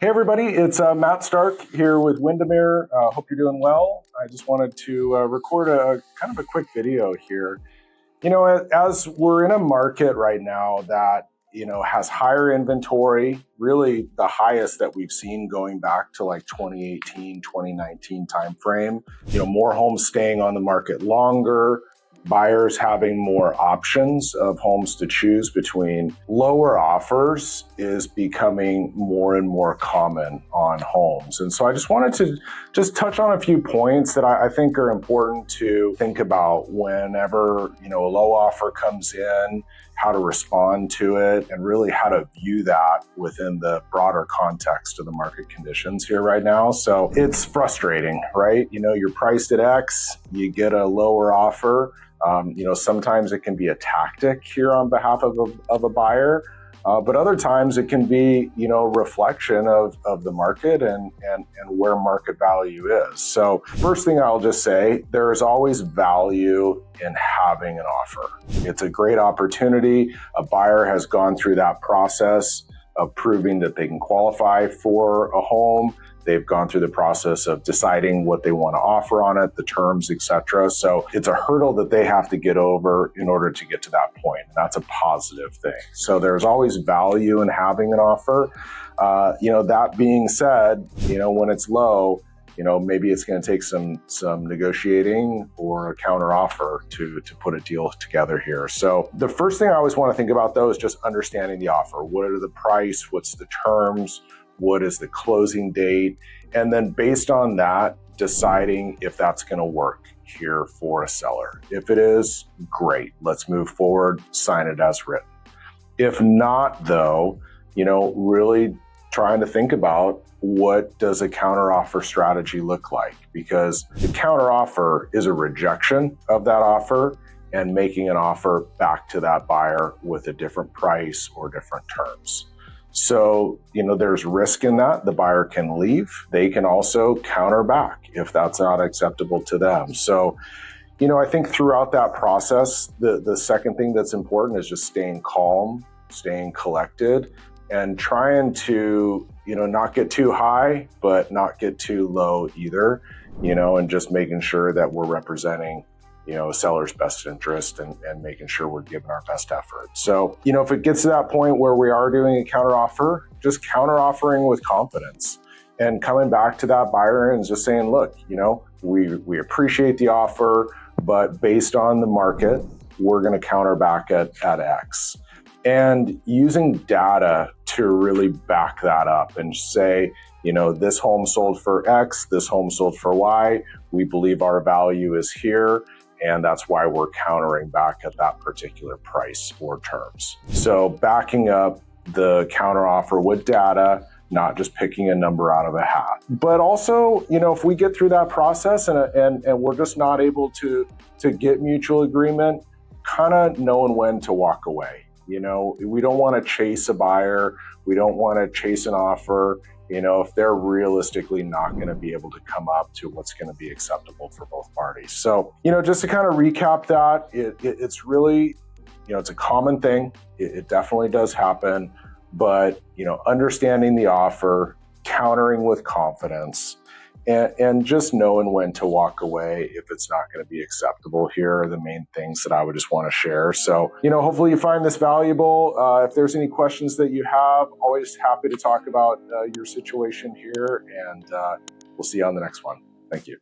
Hey everybody, it's Matt Stark here with Windermere. Hope you're doing well. I just wanted to record a kind of a quick video here. You know, as we're in a market right now that, has higher inventory, really the highest that we've seen going back to like 2018, 2019 timeframe, more homes staying on the market longer, buyers having more options of homes to choose between. Lower offers is becoming more and more common on homes. And so I just wanted to just touch on a few points that I think are important to think about whenever, a low offer comes in, how to respond to it, and really how to view that within the broader context of the market conditions here right now. So it's frustrating, right? You're priced at X, you get a lower offer. Sometimes it can be a tactic here on behalf of a buyer, but other times it can be, a reflection of the market and where market value is. So first thing I'll just say, there is always value in having an offer. It's a great opportunity. A buyer has gone through that process of proving that they can qualify for a home. They've gone through the process of deciding what they want to offer on it, the terms, etc. So it's a hurdle that they have to get over in order to get to that point. And that's a positive thing. So there's always value in having an offer. That being said, when it's low, maybe it's going to take some negotiating or a counter offer to put a deal together here. So the first thing I always want to think about though is just understanding the offer. What are the price? What's the terms? What is the closing date? And then based on that, deciding if that's going to work here for a seller. If it is, great. Let's move forward, sign it as written. If not though, really trying to think about what does a counteroffer strategy look like? Because the counteroffer is a rejection of that offer and making an offer back to that buyer with a different price or different terms. So, there's risk in that. The buyer can leave. They can also counter back if that's not acceptable to them. So, I think throughout that process, the second thing that's important is just staying calm, staying collected, and trying to, not get too high, but not get too low either, and just making sure that we're representing a seller's best interest and making sure we're giving our best effort. So, if it gets to that point where we are doing a counteroffer, just counteroffering with confidence and coming back to that buyer and just saying, look, we appreciate the offer, but based on the market, we're going to counter back at X. And using data to really back that up and say, this home sold for X, this home sold for Y, we believe our value is here. And that's why we're countering back at that particular price or terms. So backing up the counteroffer with data, not just picking a number out of a hat. But also, if we get through that process and we're just not able to get mutual agreement, kind of knowing when to walk away. We don't want to chase a buyer. We don't want to chase an offer. If they're realistically not going to be able to come up to what's going to be acceptable for both parties. So, just to kind of recap that, it's really, it's a common thing. It definitely does happen, but, understanding the offer, countering with confidence, and just knowing when to walk away if it's not going to be acceptable here are the main things that I would just want to share. So, hopefully you find this valuable. If there's any questions that you have, always happy to talk about your situation here, and we'll see you on the next one. Thank you.